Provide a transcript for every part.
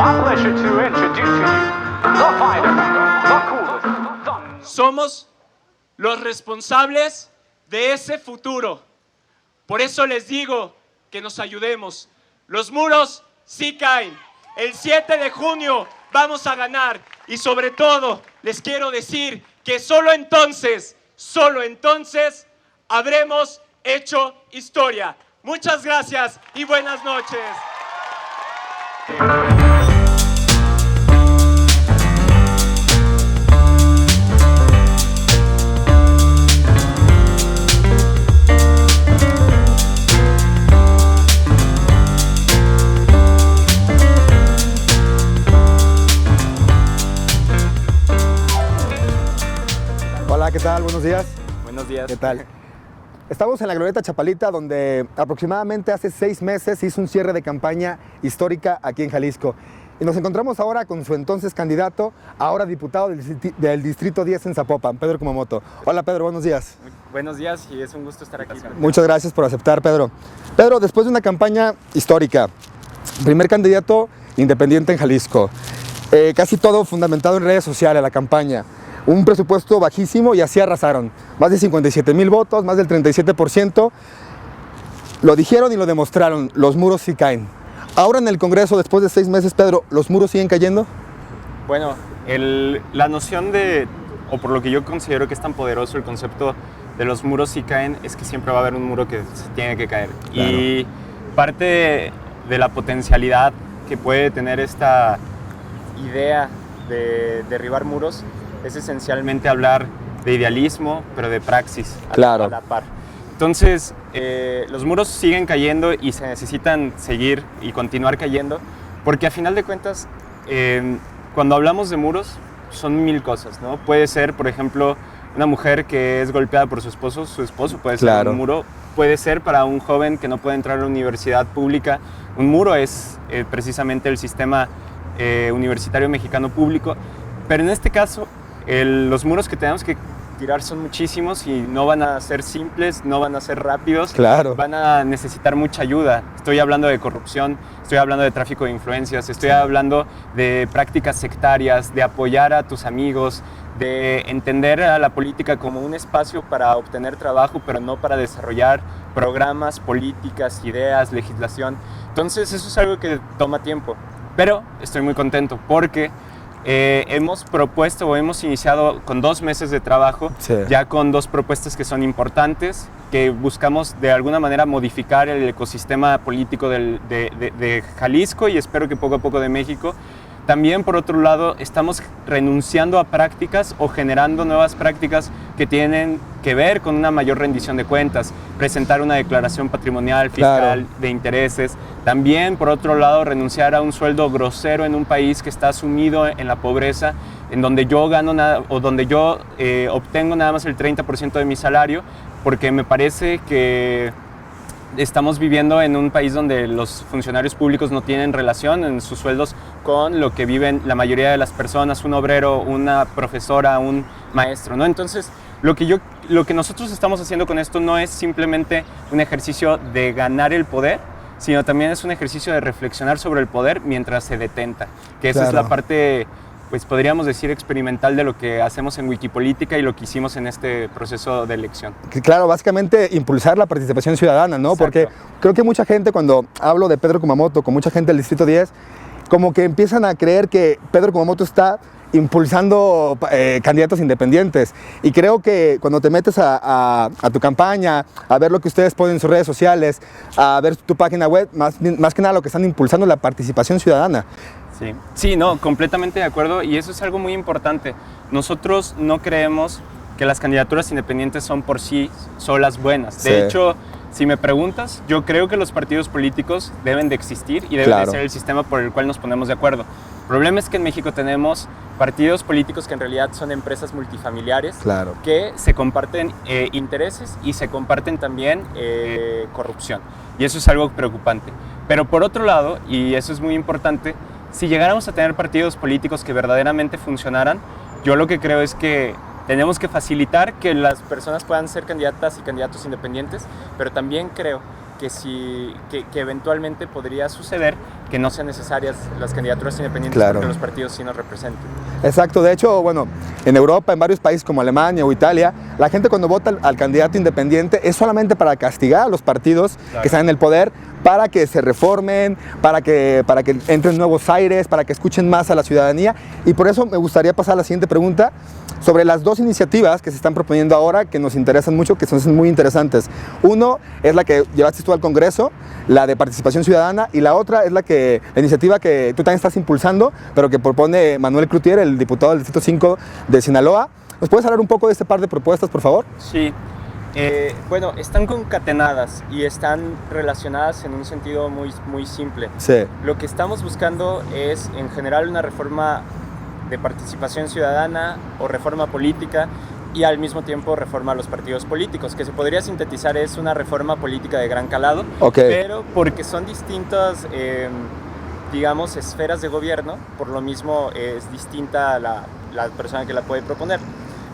my pleasure to introduce to you the fighter, the coolest, Somos los responsables de ese futuro. Por eso les digo que nos ayudemos. Los muros sí caen. El 7 de junio vamos a ganar. Y sobre todo, les quiero decir que solo entonces habremos hecho historia. Muchas gracias y buenas noches. Hola, ¿qué tal? Buenos días. Buenos días. ¿Qué tal? Estamos en la Glorieta Chapalita, donde aproximadamente hace 6 meses hizo un cierre de campaña histórica aquí en Jalisco. Y nos encontramos ahora con su entonces candidato, ahora diputado del Distrito 10 en Zapopan, Pedro Kumamoto. Hola Pedro, buenos días. Buenos días y es un gusto estar aquí. Muchas gracias por aceptar, Pedro. Pedro, después de una campaña histórica, primer candidato independiente en Jalisco, casi todo fundamentado en redes sociales, la campaña. Un presupuesto bajísimo y así arrasaron. Más de 57,000 votos, más del 37%. Lo dijeron y lo demostraron, los muros sí caen. Ahora en el Congreso, después de 6 meses, Pedro, ¿los muros siguen cayendo? Bueno, la noción de, o por lo que yo considero que es tan poderoso el concepto de los muros sí caen, es que siempre va a haber un muro que se tiene que caer. Claro. Y parte de la potencialidad que puede tener esta idea de derribar muros es esencialmente hablar de idealismo, pero de praxis claro. a la par. Entonces, los muros siguen cayendo y se necesitan seguir y continuar cayendo, porque a final de cuentas, cuando hablamos de muros, son 1000 cosas, ¿no? Puede ser, por ejemplo, una mujer que es golpeada por su esposo puede ser claro. un muro. Puede ser para un joven que no puede entrar a la universidad pública, un muro es precisamente el sistema universitario mexicano público, pero en este caso, los muros que tenemos que tirar son muchísimos y no van a ser simples, no van a ser rápidos, claro. Van a necesitar mucha ayuda. Estoy hablando de corrupción, estoy hablando de tráfico de influencias, estoy hablando de prácticas sectarias, de apoyar a tus amigos, de entender a la política como un espacio para obtener trabajo, pero no para desarrollar programas, políticas, ideas, legislación. Entonces eso es algo que toma tiempo, pero estoy muy contento porque hemos propuesto o hemos iniciado con 2 meses de trabajo, sí. Ya con 2 propuestas que son importantes, que buscamos de alguna manera modificar el ecosistema político de Jalisco y espero que poco a poco de México. También, por otro lado, estamos renunciando a prácticas o generando nuevas prácticas que tienen que ver con una mayor rendición de cuentas, presentar una declaración patrimonial, fiscal, claro. De intereses. También, por otro lado, renunciar a un sueldo grosero en un país que está sumido en la pobreza, en donde yo gano donde yo obtengo nada más el 30% de mi salario, porque me parece que estamos viviendo en un país donde los funcionarios públicos no tienen relación en sus sueldos con lo que viven la mayoría de las personas, un obrero, una profesora, un maestro, ¿no? Entonces, lo que nosotros estamos haciendo con esto no es simplemente un ejercicio de ganar el poder, sino también es un ejercicio de reflexionar sobre el poder mientras se detenta, que esa claro. Es la parte, pues podríamos decir, experimental de lo que hacemos en Wikipolítica y lo que hicimos en este proceso de elección. Claro, básicamente impulsar la participación ciudadana, ¿no? Exacto. Porque creo que mucha gente, cuando hablo de Pedro Kumamoto, con mucha gente del Distrito 10, como que empiezan a creer que Pedro Kumamoto está impulsando candidatos independientes. Y creo que cuando te metes a tu campaña, a ver lo que ustedes ponen en sus redes sociales, a ver tu página web, más que nada lo que están impulsando es la participación ciudadana. Sí, no, completamente de acuerdo y eso es algo muy importante. Nosotros no creemos que las candidaturas independientes son por sí solas buenas. De hecho, si me preguntas, yo creo que los partidos políticos deben de existir y deben claro. De ser el sistema por el cual nos ponemos de acuerdo. El problema es que en México tenemos partidos políticos que en realidad son empresas multifamiliares claro. Que se comparten intereses y se comparten también corrupción. Y eso es algo preocupante. Pero por otro lado, y eso es muy importante, si llegáramos a tener partidos políticos que verdaderamente funcionaran, yo lo que creo es que tenemos que facilitar que las personas puedan ser candidatas y candidatos independientes, pero también creo que eventualmente podría suceder que no sean necesarias las candidaturas independientes Claro. porque los partidos sí nos representen. Exacto, de hecho, bueno, en Europa, en varios países como Alemania o Italia, la gente cuando vota al candidato independiente es solamente para castigar a los partidos Claro. que están en el poder, para que se reformen, para que entren nuevos aires, para que escuchen más a la ciudadanía. Y por eso me gustaría pasar a la siguiente pregunta sobre las dos iniciativas que se están proponiendo ahora, que nos interesan mucho, que son muy interesantes. Uno es la que llevaste tú al Congreso, la de participación ciudadana, y la otra es la iniciativa que tú también estás impulsando, pero que propone Manuel Cloutier, el diputado del Distrito 5 de Sinaloa. ¿Nos puedes hablar un poco de este par de propuestas, por favor? Sí. Bueno, están concatenadas y están relacionadas en un sentido muy simple. Sí. Lo que estamos buscando es, en general, una reforma de participación ciudadana o reforma política y al mismo tiempo reforma a los partidos políticos, que se podría sintetizar es una reforma política de gran calado, Ok. pero porque son distintas, digamos, esferas de gobierno, por lo mismo es distinta la persona que la puede proponer.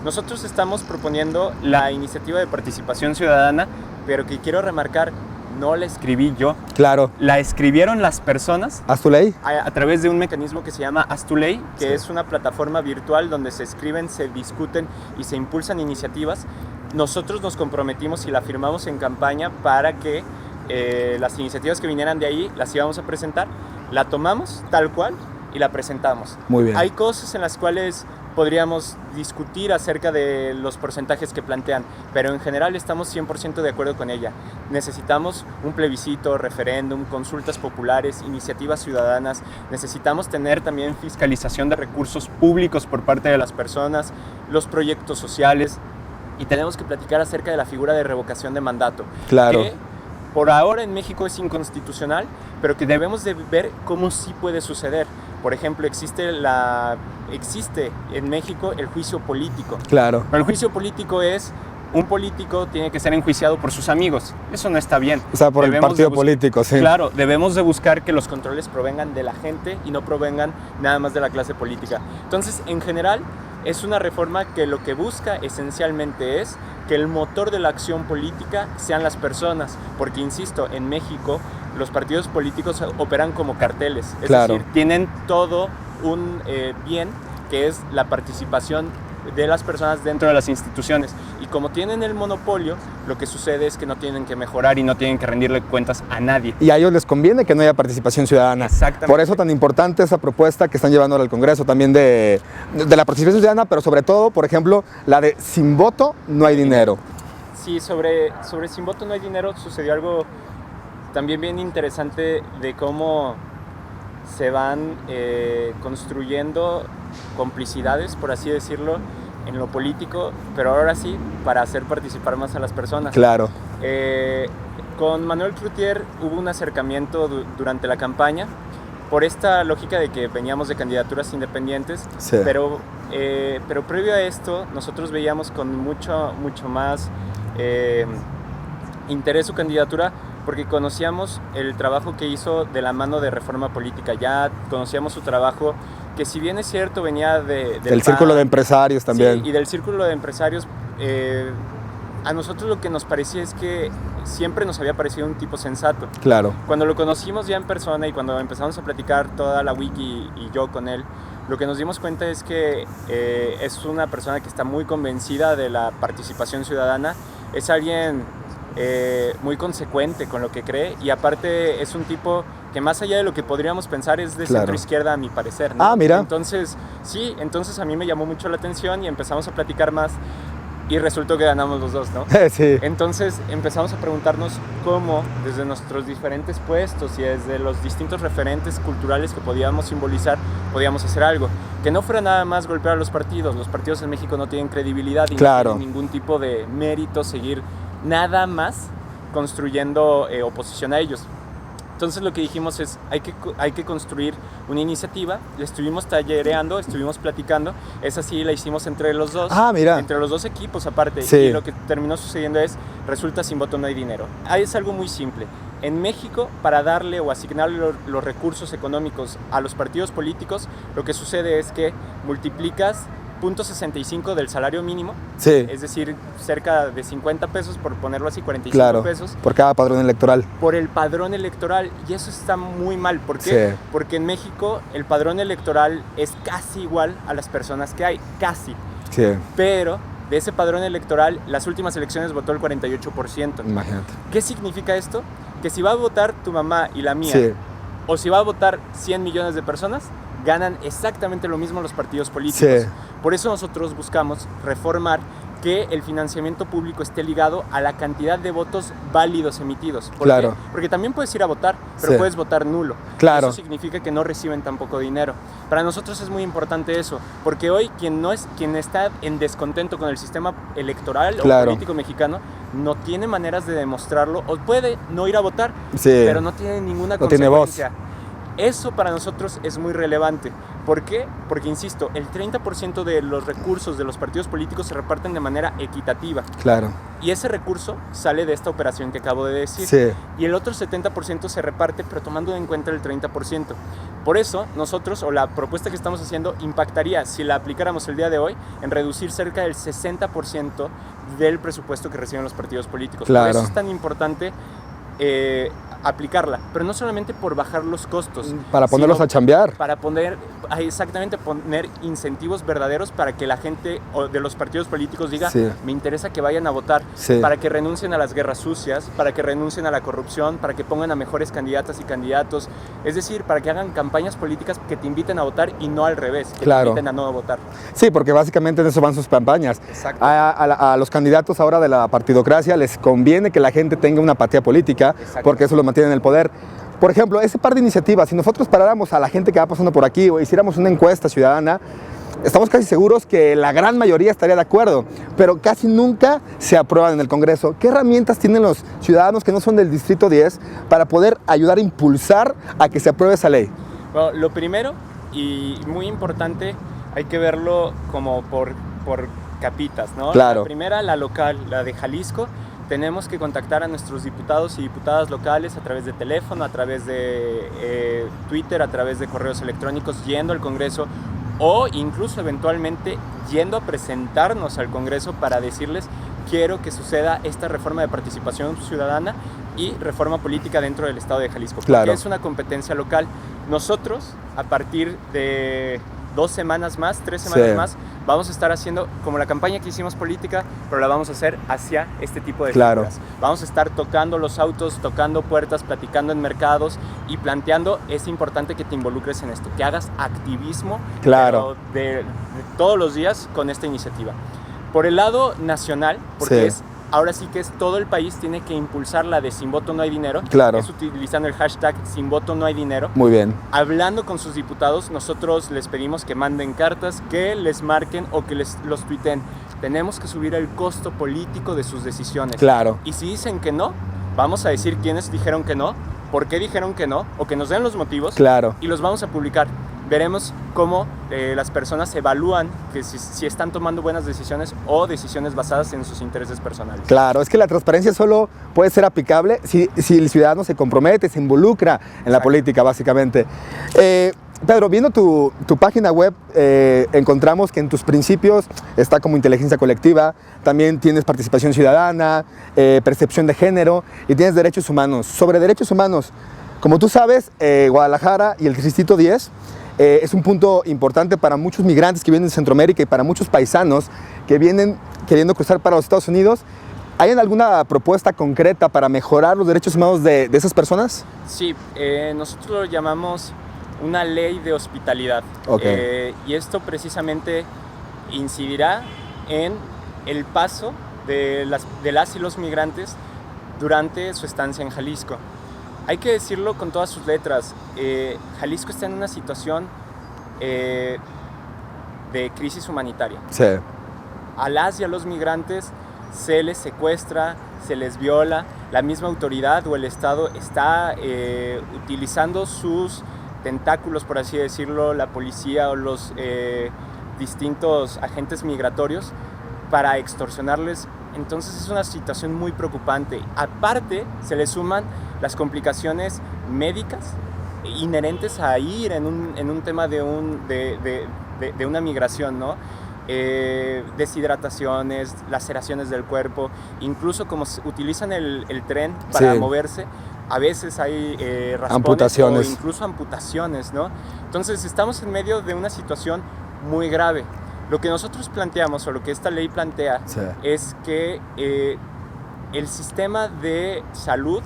Nosotros estamos proponiendo la iniciativa de participación ciudadana, pero que quiero remarcar, no la escribí yo, Claro. la escribieron las personas ¿Haz tu ley? a través de un mecanismo que se llama Haz tu Ley, que Sí. es una plataforma virtual donde se escriben, se discuten y se impulsan iniciativas. Nosotros nos comprometimos y la firmamos en campaña para que las iniciativas que vinieran de ahí las íbamos a presentar, la tomamos tal cual y la presentamos. Muy bien. Hay cosas en las cuales podríamos discutir acerca de los porcentajes que plantean, pero en general estamos 100% de acuerdo con ella. Necesitamos un plebiscito, referéndum, consultas populares, iniciativas ciudadanas. Necesitamos tener también fiscalización de recursos públicos por parte de las personas, los proyectos sociales, y tenemos que platicar acerca de la figura de revocación de mandato. Claro. Que por ahora en México es inconstitucional, pero que debemos de ver cómo sí puede suceder. Por ejemplo, existe en México el juicio político. Claro. Pero el juicio político es, un político tiene que ser enjuiciado por sus amigos. Eso no está bien. O sea, por el Debemos partido de político, sí. Claro, debemos de buscar que los controles provengan de la gente y no provengan nada más de la clase política. Entonces, en general, es una reforma que lo que busca esencialmente es que el motor de la acción política sean las personas, porque insisto, en México los partidos políticos operan como carteles, es Claro. decir, tienen todo un bien que es la participación de las personas dentro de las instituciones, y como tienen el monopolio, lo que sucede es que no tienen que mejorar y no tienen que rendirle cuentas a nadie. Y a ellos les conviene que no haya participación ciudadana. Exactamente. Por eso tan importante esa propuesta que están llevando al Congreso también de la participación ciudadana, pero sobre todo, por ejemplo, la de sin voto no hay dinero. Sí, sobre sin voto no hay dinero sucedió algo también bien interesante de cómo se van construyendo complicidades, por así decirlo, en lo político, pero ahora sí, para hacer participar más a las personas. Claro. Con Manuel Cloutier hubo un acercamiento durante la campaña, por esta lógica de que veníamos de candidaturas independientes, Sí. pero previo a esto nosotros veíamos con mucho más interés su candidatura, porque conocíamos el trabajo que hizo de la mano de Reforma Política, ya conocíamos su trabajo, que si bien es cierto venía del El PAN, círculo de empresarios también. sí, y del círculo de empresarios, a nosotros lo que nos parecía es que siempre nos había parecido un tipo sensato. Claro. Cuando lo conocimos ya en persona y cuando empezamos a platicar toda la wiki y yo con él, lo que nos dimos cuenta es que es una persona que está muy convencida de la participación ciudadana, es alguien muy consecuente con lo que cree, y aparte es un tipo que más allá de lo que podríamos pensar es de Claro. centro izquierda a mi parecer, ¿no? Ah, mira. Entonces, sí, entonces a mí me llamó mucho la atención y empezamos a platicar más y resultó que ganamos los dos, ¿no? Sí. Entonces empezamos a preguntarnos cómo desde nuestros diferentes puestos y desde los distintos referentes culturales que podíamos simbolizar, podíamos hacer algo. Que no fuera nada más golpear a los partidos. Los partidos en México no tienen credibilidad y Claro. no tienen ningún tipo de mérito seguir nada más construyendo oposición a ellos. Entonces lo que dijimos es, hay que construir una iniciativa, la estuvimos tallereando, estuvimos platicando, esa sí la hicimos entre los dos, Ah, mira. entre los dos equipos aparte, Sí. y lo que terminó sucediendo es, resulta sin voto no hay dinero. Ahí es algo muy simple. En México, para darle o asignarle los recursos económicos a los partidos políticos, lo que sucede es que multiplicas 0.65 del salario mínimo, Sí, es decir, cerca de 50 pesos, por ponerlo así, 45 claro, pesos, por cada padrón electoral. por el padrón electoral. Y eso está muy mal. ¿Por qué? Sí. Porque en México el padrón electoral es casi igual a las personas que hay, casi. Sí, Pero de ese padrón electoral, las últimas elecciones votó el 48%. imagínate. ¿Qué significa esto? Que si va a votar tu mamá y la mía, Sí, o si va a votar 100 millones de personas, ganan exactamente lo mismo los partidos políticos. Sí. Por eso nosotros buscamos reformar que el financiamiento público esté ligado a la cantidad de votos válidos emitidos. ¿Por Claro. qué? Porque también puedes ir a votar, pero Sí. puedes votar nulo. Claro. Eso significa que no reciben tan poco dinero. Para nosotros es muy importante eso, porque hoy quien está en descontento con el sistema electoral Claro. o político mexicano no tiene maneras de demostrarlo, o puede no ir a votar, Sí. pero no tiene ninguna No tiene voz. consecuencia. Eso para nosotros es muy relevante. ¿Por qué? Porque, insisto, el 30% de los recursos de los partidos políticos se reparten de manera equitativa. claro. Y ese recurso sale de esta operación que acabo de decir. Sí, Y el otro 70% se reparte, pero tomando en cuenta el 30%. Por eso, nosotros, o la propuesta que estamos haciendo, impactaría, si la aplicáramos el día de hoy, en reducir cerca del 60% del presupuesto que reciben los partidos políticos. Claro. Por eso es tan importante aplicarla, pero no solamente por bajar los costos, para ponerlos sino a chambear. para poner incentivos verdaderos para que la gente de los partidos políticos diga, Sí. me interesa que vayan a votar, Sí. para que renuncien a las guerras sucias, para que renuncien a la corrupción, para que pongan a mejores candidatas y candidatos, es decir, para que hagan campañas políticas que te inviten a votar y no al revés, que Claro. te inviten a no votar. Sí, porque básicamente en eso van sus campañas. Exacto. A los candidatos ahora de la partidocracia les conviene que la gente tenga una apatía política, Exacto. porque eso los mantiene en el poder. Por ejemplo, ese par de iniciativas, si nosotros paráramos a la gente que va pasando por aquí o hiciéramos una encuesta ciudadana, estamos casi seguros que la gran mayoría estaría de acuerdo, pero casi nunca se aprueban en el Congreso. ¿Qué herramientas tienen los ciudadanos que no son del Distrito 10 para poder ayudar a impulsar a que se apruebe esa ley? Bueno, lo primero y muy importante, hay que verlo como por capitas, ¿no? Claro. La primera, la local, la de Jalisco. Tenemos que contactar a nuestros diputados y diputadas locales a través de teléfono, a través de Twitter, a través de correos electrónicos, yendo al Congreso o incluso eventualmente yendo a presentarnos al Congreso para decirles quiero que suceda esta reforma de participación ciudadana y reforma política dentro del Estado de Jalisco. Claro. Porque es una competencia local. Nosotros, a partir de 2 semanas más, 3 semanas Sí. más, vamos a estar haciendo como la campaña que hicimos política, pero la vamos a hacer hacia este tipo de Claro. figuras. Vamos a estar tocando los autos, tocando puertas, platicando en mercados y planteando, es importante que te involucres en esto, que hagas activismo Claro. pero de todos los días con esta iniciativa. Por el lado nacional, porque Sí. ahora sí que es todo el país tiene que impulsar la de sin voto no hay dinero, Claro. es utilizando el hashtag sin voto no hay dinero. Muy bien. Hablando con sus diputados, nosotros les pedimos que manden cartas, que les marquen o que los tuiteen. Tenemos que subir el costo político de sus decisiones. Claro. Y si dicen que no, vamos a decir quiénes dijeron que no, por qué dijeron que no, o que nos den los motivos. Claro. Y los vamos a publicar. Veremos cómo las personas evalúan que si están tomando buenas decisiones o decisiones basadas en sus intereses personales. Claro, es que la transparencia solo puede ser aplicable si el ciudadano se compromete, se involucra en la Exacto. política, básicamente. Pedro, viendo tu página web, encontramos que en tus principios está como inteligencia colectiva, también tienes participación ciudadana, percepción de género y tienes derechos humanos. Sobre derechos humanos, como tú sabes, Guadalajara y el Distrito 10 es un punto importante para muchos migrantes que vienen de Centroamérica y para muchos paisanos que vienen queriendo cruzar para los Estados Unidos. ¿Hay alguna propuesta concreta para mejorar los derechos humanos de esas personas? Sí, nosotros lo llamamos una ley de hospitalidad. Ok. Y esto precisamente incidirá en el paso de las y los migrantes durante su estancia en Jalisco. Hay que decirlo con todas sus letras, Jalisco está en una situación de crisis humanitaria. Sí. A las y a los migrantes se les secuestra, se les viola, la misma autoridad o el Estado está utilizando sus tentáculos, por así decirlo, la policía o los distintos agentes migratorios para extorsionarles. Entonces es una situación muy preocupante. Aparte, se le suman las complicaciones médicas inherentes a ir en un tema de una migración, ¿no? deshidrataciones, laceraciones del cuerpo, incluso como utilizan el tren para Sí. moverse, a veces hay raspones Amputaciones. o incluso amputaciones, ¿no? Entonces estamos en medio de una situación muy grave. Lo que nosotros planteamos, o lo que esta ley plantea, Sí. es que el sistema de salud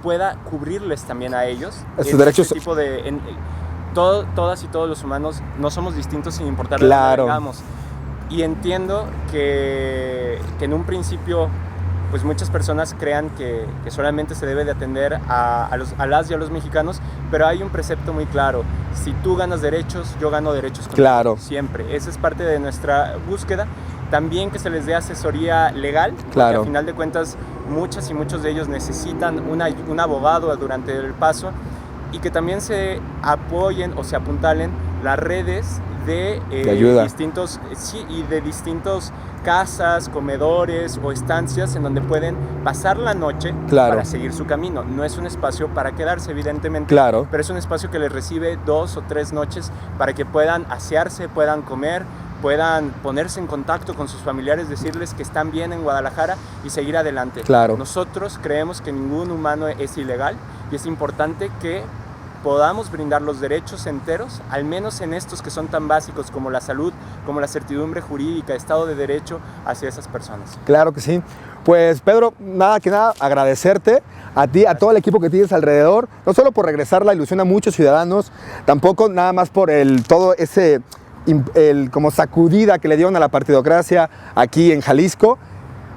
pueda cubrirles también a ellos. Sus en derechos. este tipo de, todas y todos los humanos no somos distintos sin importar Claro. de dónde vengamos. Y entiendo que en un principio pues muchas personas crean que solamente se debe de atender a las y a los mexicanos, pero hay un precepto muy claro: si tú ganas derechos, yo gano derechos contigo. Claro. Siempre. Esa es parte de nuestra búsqueda. También que se les dé asesoría legal, porque Claro. al final de cuentas muchas y muchos de ellos necesitan un abogado durante el paso, y que también se apoyen o se apuntalen las redes de ayuda. distintos casas, comedores o estancias en donde pueden pasar la noche Claro. para seguir su camino. No es un espacio para quedarse, evidentemente, Claro. pero es un espacio que les recibe 2 o 3 noches para que puedan asearse, puedan comer, puedan ponerse en contacto con sus familiares, decirles que están bien en Guadalajara y seguir adelante. Claro. Nosotros creemos que ningún humano es ilegal, y es importante que podamos brindar los derechos enteros, al menos en estos que son tan básicos como la salud, como la certidumbre jurídica, Estado de Derecho, hacia esas personas. Claro que sí. Pues Pedro, nada que nada, agradecerte a ti, a todo el equipo que tienes alrededor, no solo por regresar la ilusión a muchos ciudadanos, tampoco nada más por todo ese como sacudida que le dieron a la partidocracia aquí en Jalisco,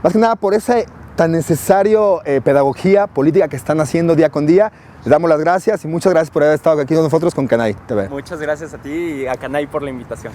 más que nada por esa tan necesario pedagogía política que están haciendo día con día. Les damos las gracias y muchas gracias por haber estado aquí con nosotros con Canay TV. Muchas gracias a ti y a Canay por la invitación.